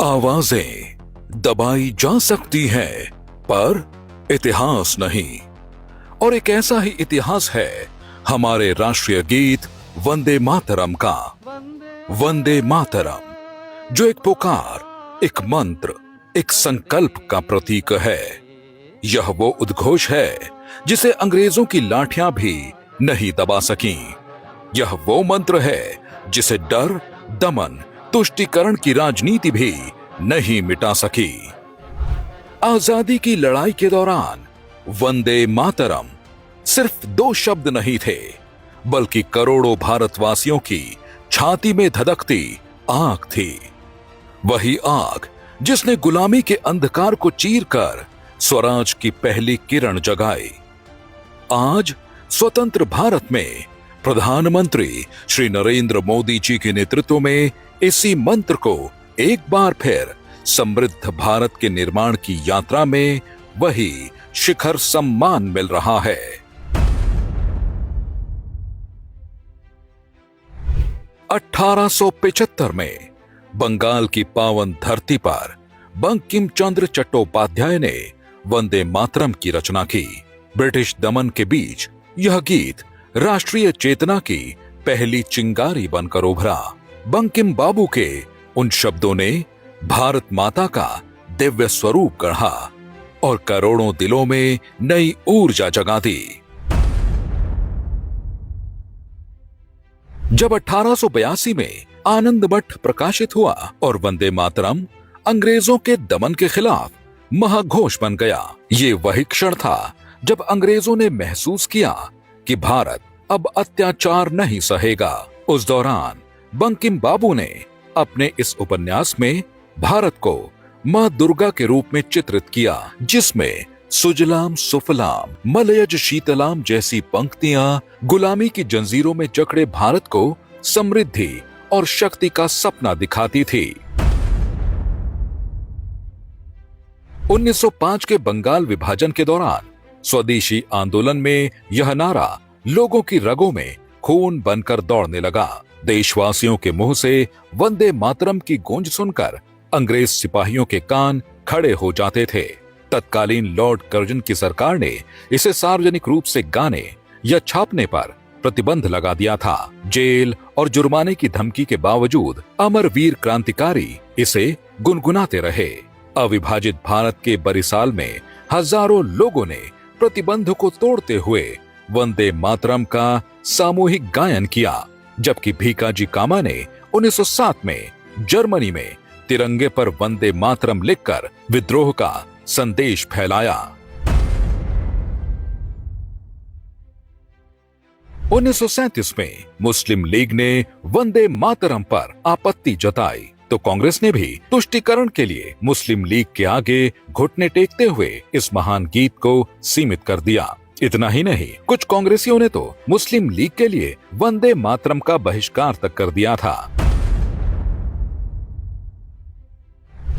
आवाजें दबाई जा सकती हैं, पर इतिहास नहीं। और एक ऐसा ही इतिहास है हमारे राष्ट्रीय गीत वंदे मातरम का। वंदे मातरम जो एक पुकार, एक मंत्र, एक संकल्प का प्रतीक है। यह वो उद्घोष है जिसे अंग्रेजों की लाठियां भी नहीं दबा सकीं। यह वो मंत्र है जिसे डर, दमन, तुष्टीकरण की राजनीति भी नहीं मिटा सकी। आजादी की लड़ाई के दौरान वंदे मातरम सिर्फ दो शब्द नहीं थे, बल्कि करोड़ों भारतवासियों की छाती में धधकती आग थी। वही आग जिसने गुलामी के अंधकार को चीरकर स्वराज की पहली किरण जगाई। आज स्वतंत्र भारत में प्रधानमंत्री श्री नरेंद्र मोदी जी के नेतृत्व में इसी मंत्र को एक बार फिर समृद्ध भारत के निर्माण की यात्रा में वही शिखर सम्मान मिल रहा है। (1875) में बंगाल की पावन धरती पर बंकिम चंद्र चट्टोपाध्याय ने वंदे मातरम की रचना की। ब्रिटिश दमन के बीच यह गीत राष्ट्रीय चेतना की पहली चिंगारी बनकर उभरा। बंकिम बाबू के उन शब्दों ने भारत माता का दिव्य स्वरूप गढ़ा और करोड़ों दिलों में नई ऊर्जा जगा दी। जब 1882 में आनंद मठ प्रकाशित हुआ और वंदे मातरम अंग्रेजों के दमन के खिलाफ महाघोष बन गया, ये वही क्षण था जब अंग्रेजों ने महसूस किया कि भारत अब अत्याचार नहीं सहेगा। उस दौरान बंकिम बाबू ने अपने इस उपन्यास में भारत को मां दुर्गा के रूप में चित्रित किया, जिसमें सुजलाम सुफलाम मलयज शीतलाम जैसी पंक्तियां गुलामी की जंजीरों में जकड़े भारत को समृद्धि और शक्ति का सपना दिखाती थी। 1905 के बंगाल विभाजन के दौरान स्वदेशी आंदोलन में यह नारा लोगों की रगों में खून बनकर दौड़ने लगा। देशवासियों के मुंह से वंदे मातरम की गूंज सुनकर अंग्रेज सिपाहियों के कान खड़े हो जाते थे। तत्कालीन लॉर्ड कर्जन की सरकार ने इसे सार्वजनिक रूप से गाने या छापने पर प्रतिबंध लगा दिया था। जेल और जुर्माने की धमकी के बावजूद अमरवीर क्रांतिकारी इसे गुनगुनाते रहे। अविभाजित भारत के बरिसाल में हजारों लोगों ने प्रतिबंध को तोड़ते हुए वंदे मातरम का सामूहिक गायन किया, जबकि भीकाजी कामा ने 1907 में जर्मनी में तिरंगे पर वंदे मातरम लिखकर विद्रोह का संदेश फैलाया। 1937 में मुस्लिम लीग ने वंदे मातरम पर आपत्ति जताई तो कांग्रेस ने भी तुष्टीकरण के लिए मुस्लिम लीग के आगे घुटने टेकते हुए इस महान गीत को सीमित कर दिया। इतना ही नहीं, कुछ कांग्रेसियों ने तो मुस्लिम लीग के लिए वंदे मातरम का बहिष्कार तक कर दिया था।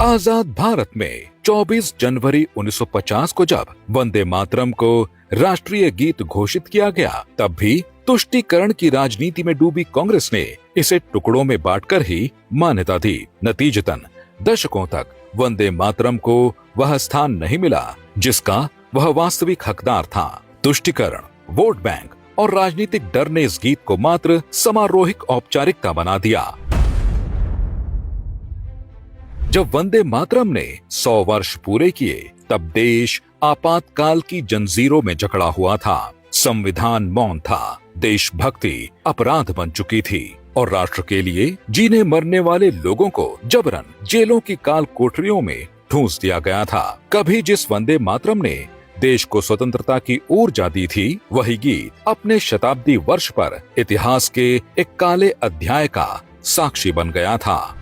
आजाद भारत में 24 जनवरी 1950 को जब वंदे मातरम को राष्ट्रीय गीत घोषित किया गया, तब भी तुष्टीकरण की राजनीति में डूबी कांग्रेस ने इसे टुकड़ों में बांटकर ही मान्यता दी। नतीजतन दशकों तक वंदे मातरम को वह स्थान नहीं मिला जिसका वह वास्तविक हकदार था। तुष्टीकरण, वोट बैंक और राजनीतिक डर ने इस गीत को मात्र समारोहिक औपचारिकता बना दिया। जब वंदे मातरम ने 100 वर्ष पूरे किए, तब देश आपातकाल की जंजीरों में जकड़ा हुआ था। संविधान मौन था, देशभक्ति अपराध बन चुकी थी और राष्ट्र के लिए जीने मरने वाले लोगों को जबरन जेलों की काल कोठरियों में ठूंस दिया गया था। कभी जिस वंदे मातरम ने देश को स्वतंत्रता की ऊर्जा दी थी, वही गीत अपने शताब्दी वर्ष पर इतिहास के एक काले अध्याय का साक्षी बन गया था।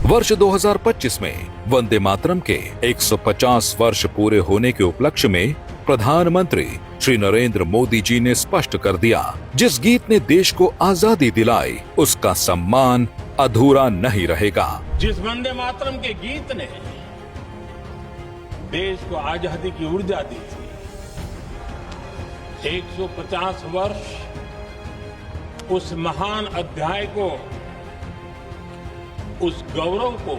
वर्ष 2025 में वंदे मातरम के 150 वर्ष पूरे होने के उपलक्ष्य में प्रधानमंत्री श्री नरेंद्र मोदी जी ने स्पष्ट कर दिया, जिस गीत ने देश को आजादी दिलाई, उसका सम्मान अधूरा नहीं रहेगा। जिस वंदे मातरम के गीत ने देश को आजादी की ऊर्जा दी थी, 150 वर्ष उस महान अध्याय को, उस गौरव को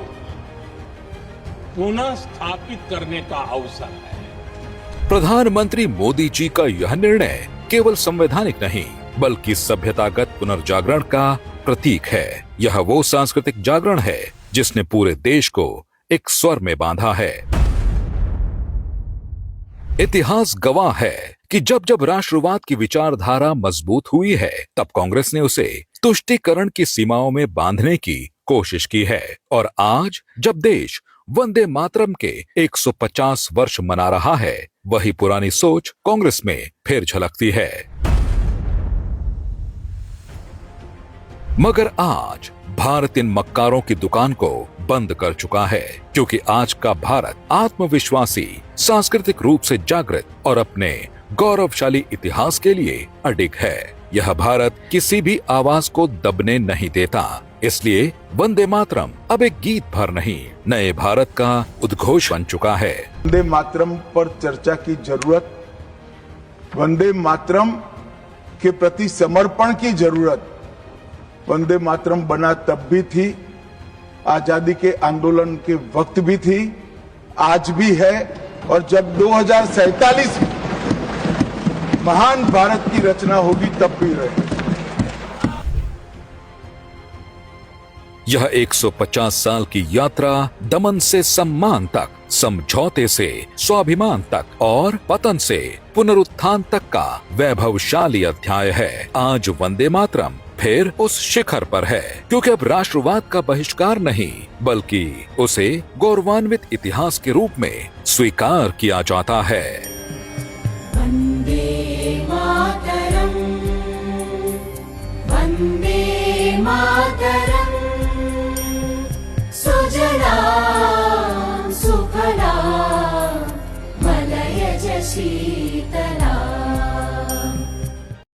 पुनः स्थापित करने का अवसर है। प्रधानमंत्री मोदी जी का यह निर्णय केवल संवैधानिक नहीं बल्कि सभ्यतागत पुनर्जागरण का प्रतीक है। यह वो सांस्कृतिक जागरण है जिसने पूरे देश को एक स्वर में बांधा है। इतिहास गवाह है कि जब जब राष्ट्रवाद की विचारधारा मजबूत हुई है तब कांग्रेस ने उसे तुष्टीकरण की सीमाओं में बांधने की कोशिश की है। और आज जब देश वंदे मातरम के 150 वर्ष मना रहा है, वही पुरानी सोच कांग्रेस में फिर झलकती है। मगर आज भारत इन मक्कारों की दुकान को बंद कर चुका है, क्योंकि आज का भारत आत्मविश्वासी, सांस्कृतिक रूप से जागृत और अपने गौरवशाली इतिहास के लिए अडिग है। यह भारत किसी भी आवाज को दबने नहीं देता। इसलिए वंदे मातरम अब एक गीत भर नहीं, नए भारत का उद्घोष बन चुका है। वंदे मातरम पर चर्चा की जरूरत, वंदे मातरम के प्रति समर्पण की जरूरत वंदे मातरम बना तब भी थी, आजादी के आंदोलन के वक्त भी थी, आज भी है, और जब 2047 में महान भारत की रचना होगी तब भी रहे। यह 150 साल की यात्रा दमन से सम्मान तक, समझौते से स्वाभिमान तक और पतन से पुनरुत्थान तक का वैभवशाली अध्याय है। आज वंदे मातरम फिर उस शिखर पर है, क्योंकि अब राष्ट्रवाद का बहिष्कार नहीं बल्कि उसे गौरवान्वित इतिहास के रूप में स्वीकार किया जाता है। वंदे मातरम, वंदे मातरम, सुजला सुफला मलयज शीतला।